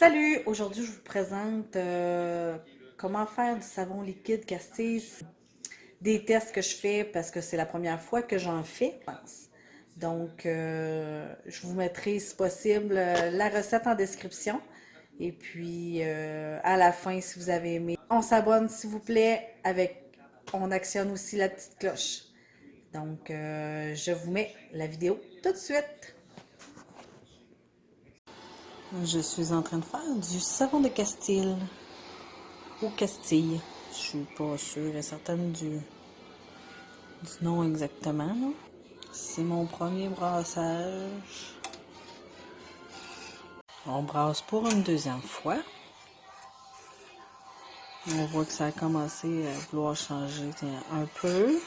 Salut! Aujourd'hui, je vous présente comment faire du savon liquide Castis. Des tests que je fais parce que c'est la première fois que j'en fais, je pense. Donc, je vous mettrai, si possible, la recette en description. Et puis, à la fin, si vous avez aimé, on s'abonne, s'il vous plaît, on actionne aussi la petite cloche. Donc, je vous mets la vidéo tout de suite. Je suis en train de faire du savon de Castille ou Castille. Je suis pas sûre et certaine du nom exactement, là. C'est mon premier brassage. On brasse pour une deuxième fois. On voit que ça a commencé à vouloir changer un peu.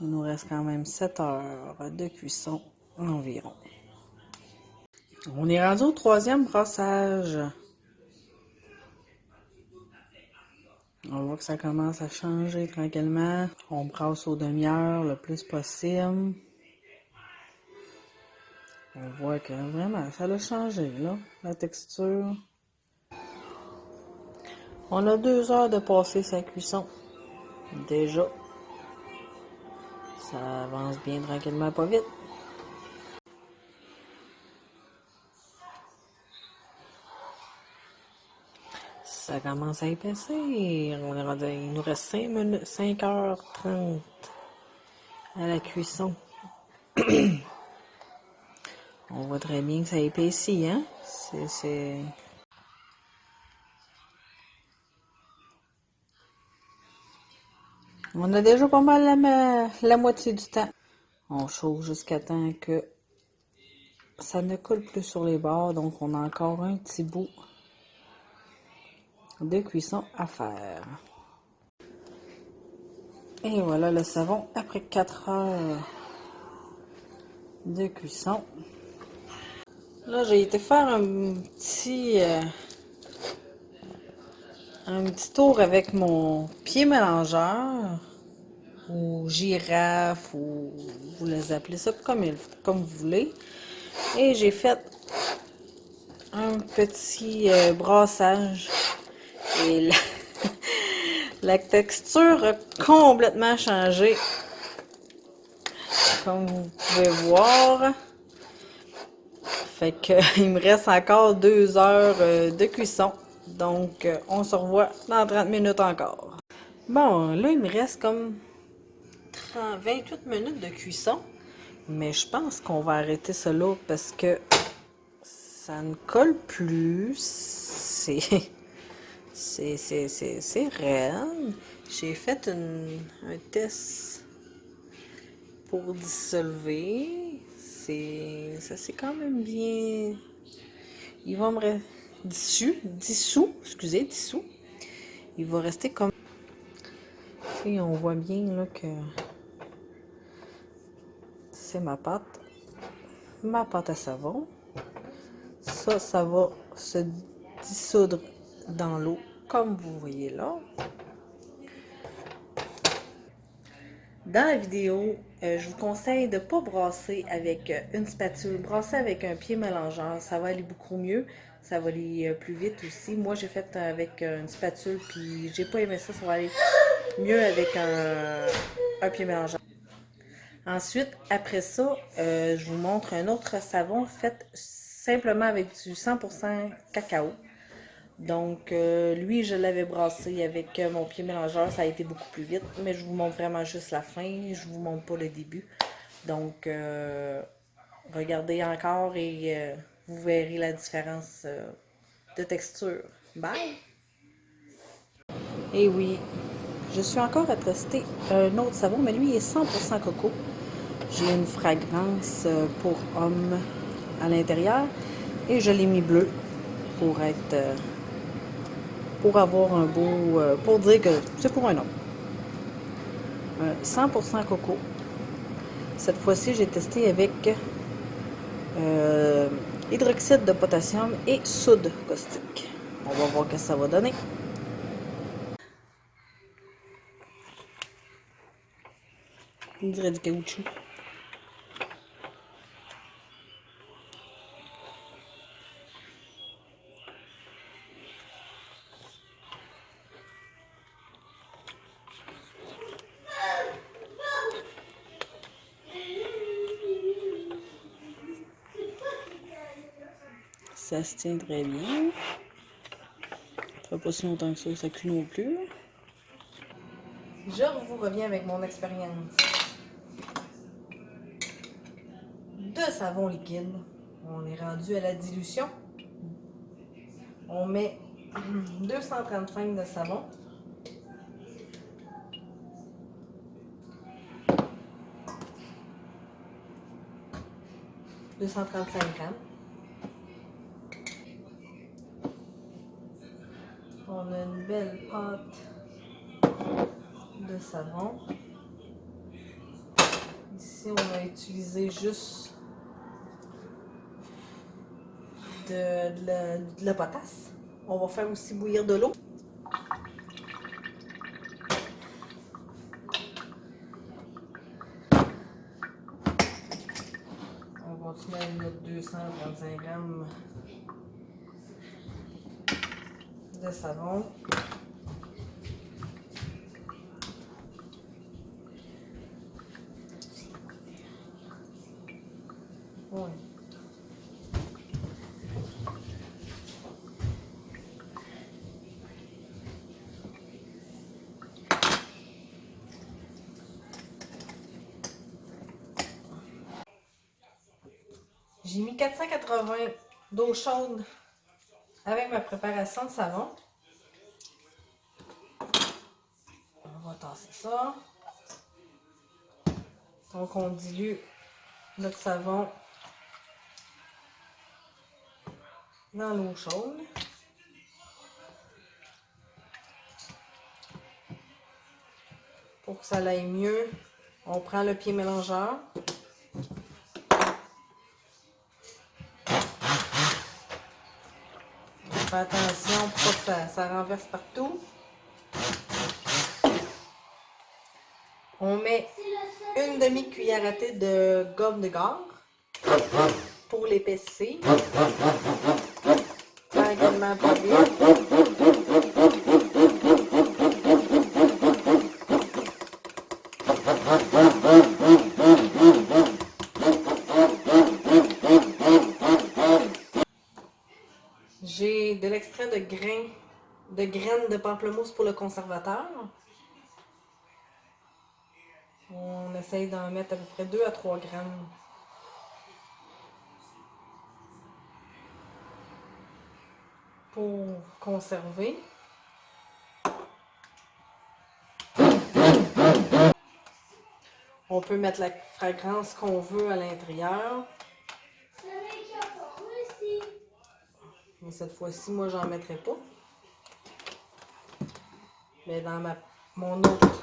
Il nous reste quand même 7 heures de cuisson environ. On est rendu au troisième brassage. On voit que ça commence à changer tranquillement. On brasse aux demi-heures le plus possible. On voit que vraiment, ça a changé, là, la texture. On a 2 heures de passer sa cuisson. Déjà. Ça avance bien tranquillement, pas vite. Ça commence à épaissir. On est rendu, il nous reste 5 minutes, 5h30 à la cuisson. On voit très bien que ça épaissit, hein? On a déjà pas mal la moitié du temps. On chauffe jusqu'à temps que ça ne coule plus sur les bords, donc on a encore un petit bout de cuisson à faire. Et voilà le savon après 4 heures de cuisson. Là, j'ai été faire un petit tour avec mon pied mélangeur, ou girafe, ou vous les appelez ça comme vous voulez. Et j'ai fait un petit brassage. Et la texture a complètement changé, comme vous pouvez voir. Fait que il me reste encore 2 heures de cuisson. Donc, on se revoit dans 30 minutes encore. Bon, là, il me reste comme 28 minutes de cuisson. Mais je pense qu'on va arrêter ça là parce que ça ne colle plus. C'est raide. J'ai fait un test pour dissolver. Ça c'est quand même bien. Il va me rester dissous. Il va rester comme. Et on voit bien là que c'est ma pâte à savon. Ça va se dissoudre dans l'eau, comme vous voyez là. Dans la vidéo, je vous conseille de ne pas brasser avec une spatule. Brasser avec un pied mélangeur, ça va aller beaucoup mieux. Ça va aller plus vite aussi. Moi, j'ai fait avec une spatule, puis j'ai pas aimé ça. Ça va aller mieux avec un pied mélangeur. Ensuite, après ça, je vous montre un autre savon fait simplement avec du 100% cacao. Donc, lui, je l'avais brassé avec mon pied mélangeur. Ça a été beaucoup plus vite. Mais je vous montre vraiment juste la fin. Je vous montre pas le début. Donc, regardez encore et vous verrez la différence de texture. Bye! Et oui, je suis encore à tester un autre savon, mais lui il est 100% coco. J'ai une fragrance pour homme à l'intérieur et je l'ai mis bleu pour être pour avoir un beau pour dire que c'est pour un homme. 100% coco. Cette fois-ci, j'ai testé avec hydroxyde de potassium et soude caustique. On va voir ce que ça va donner. On dirait du caoutchouc. Ça se tient très bien. Ça fait pas si longtemps que ça cuit non plus. Je vous reviens avec mon expérience de savon liquide. On est rendu à la dilution. On met 235 de savon. « 235 grammes. On a une belle pâte de savon. Ici, on a utilisé juste de la potasse. On va faire aussi bouillir de l'eau. On va continuer à mettre 235 grammes de savon. Ouais. J'ai mis 480 d'eau chaude avec ma préparation de savon. On va tasser ça. Donc on dilue notre savon dans l'eau chaude. Pour que ça aille mieux, on prend le pied mélangeur. On fait attention pour pas que ça renverse partout. On met une demi-cuillère à thé de gomme de gare pour l'épaissir. Tranquillement pas vite. J'ai de l'extrait de graines de pamplemousse pour le conservateur. On essaye d'en mettre à peu près 2 à 3 grammes. Pour conserver. On peut mettre la fragrance qu'on veut à l'intérieur. Mais cette fois-ci, moi, j'en mettrai pas. Mais dans mon autre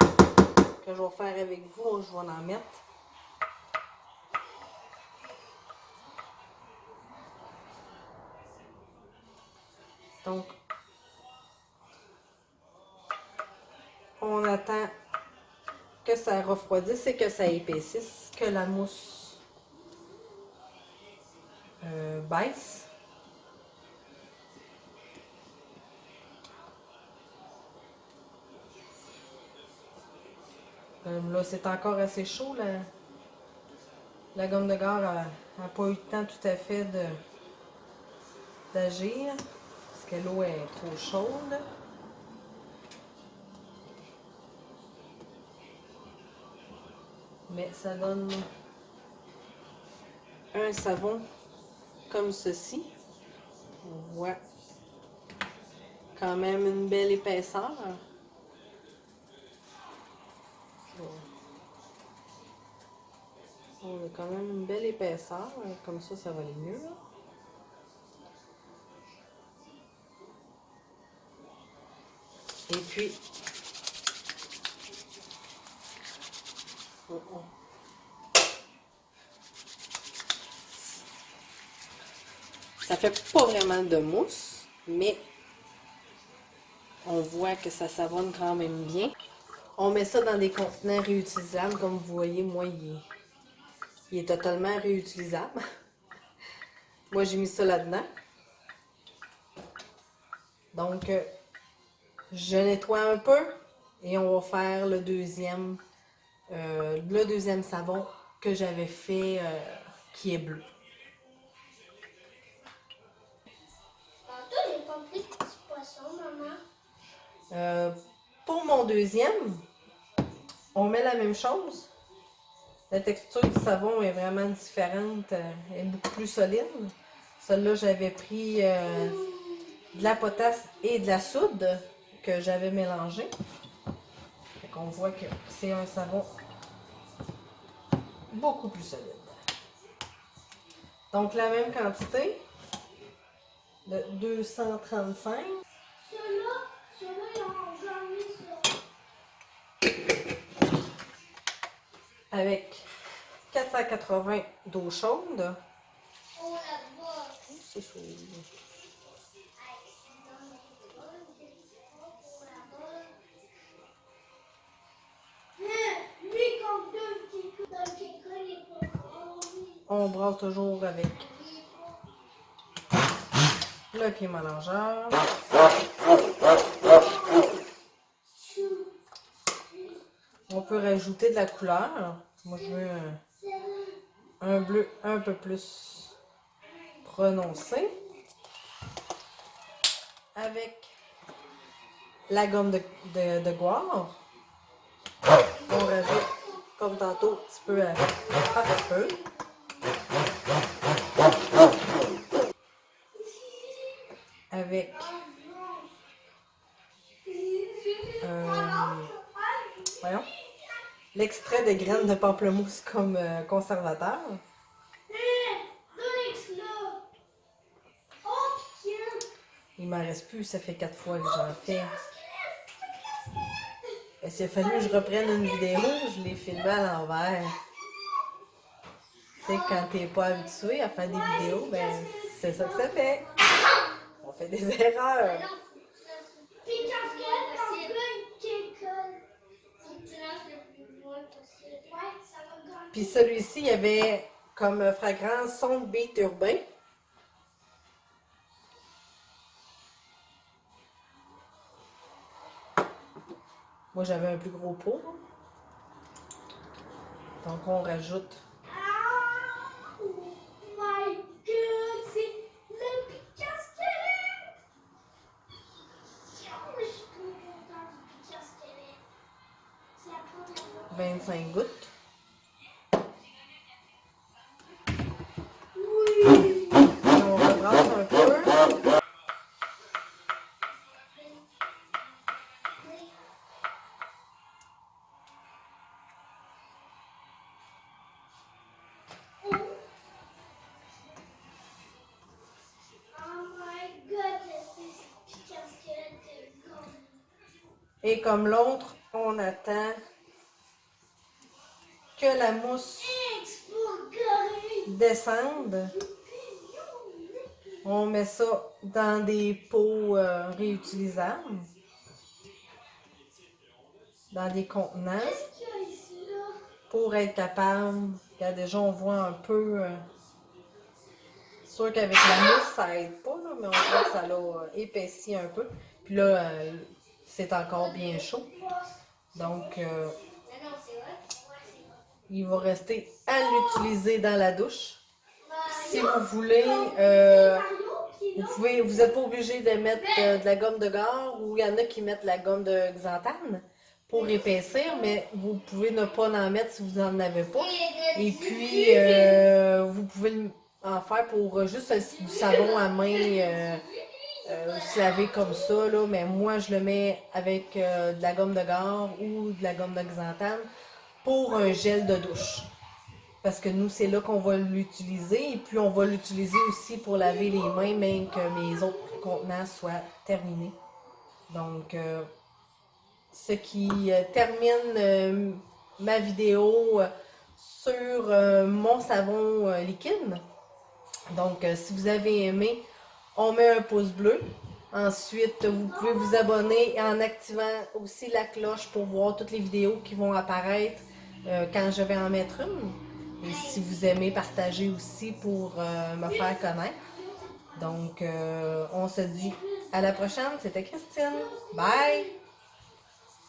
que je vais faire avec vous, je vais en mettre. Donc, on attend que ça refroidisse et que ça épaississe, que la mousse baisse. Là, c'est encore assez chaud. La gomme de gare n'a pas eu le temps tout à fait d'agir parce que l'eau est trop chaude. Mais ça donne un savon comme ceci. On voit quand même une belle épaisseur. On a quand même une belle épaisseur, comme ça va aller mieux. Et puis, ça fait pas vraiment de mousse, mais on voit que ça savonne quand même bien. On met ça dans des contenants réutilisables, comme vous voyez, moi, il est totalement réutilisable. Moi, j'ai mis ça là-dedans. Donc, je nettoie un peu et on va faire le deuxième savon que j'avais fait qui est bleu. Pour mon deuxième, on met la même chose. La texture du savon est vraiment différente, elle est beaucoup plus solide. Celle-là, j'avais pris de la potasse et de la soude que j'avais mélangé. On voit que c'est un savon beaucoup plus solide. Donc la même quantité de 235. Avec 480 d'eau chaude. C'est chaud. On brasse toujours avec le pied mélangeur. On peut rajouter de la couleur. Moi, je veux un bleu un peu plus prononcé. Avec la gomme de goire. On rajoute, comme tantôt, un petit peu à peu. Avec voyons, l'extrait de graines de pamplemousse comme conservateur. Il m'en reste plus, ça fait 4 fois que j'en fais. Et s'il a fallu que je reprenne une vidéo, je l'ai filmée à l'envers. Tu sais, quand t'es pas habitué à faire des vidéos, ben c'est ça que ça fait. On fait des erreurs. Puis celui-ci, il y avait comme fragrance son de beat urbain. Moi, j'avais un plus gros pot. Donc, on rajoute. Oh my god, c'est le pique-squelette! Je suis trop contente du pique-squelette. C'est la première fois. 25 gouttes. Oui! On rebrasse un peu. Et comme l'autre, on attend que la mousse descende. On met ça dans des pots réutilisables, dans des contenants, pour être capable. Regarde, déjà, on voit un peu. C'est sûr qu'avec la mousse, ça aide pas, là, mais on voit que ça l'a épaissi un peu. Puis là, c'est encore bien chaud. Donc, il va rester à l'utiliser dans la douche. Si vous voulez, vous n'êtes pas obligé de mettre de la gomme de gare, ou il y en a qui mettent la gomme de xanthane pour épaissir, mais vous pouvez ne pas en mettre si vous n'en avez pas. Et puis, vous pouvez en faire pour juste du savon à main, se laver comme ça, là, mais moi je le mets avec de la gomme de gare ou de la gomme de xanthane pour un gel de douche. Parce que nous, c'est là qu'on va l'utiliser. Et puis, on va l'utiliser aussi pour laver les mains, même que mes autres contenants soient terminés. Donc, ce qui termine ma vidéo sur mon savon liquide. Donc, si vous avez aimé, on met un pouce bleu. Ensuite, vous pouvez vous abonner en activant aussi la cloche pour voir toutes les vidéos qui vont apparaître quand je vais en mettre une. Et si vous aimez, partager aussi pour me faire connaître. Donc, on se dit à la prochaine. C'était Christine. Bye!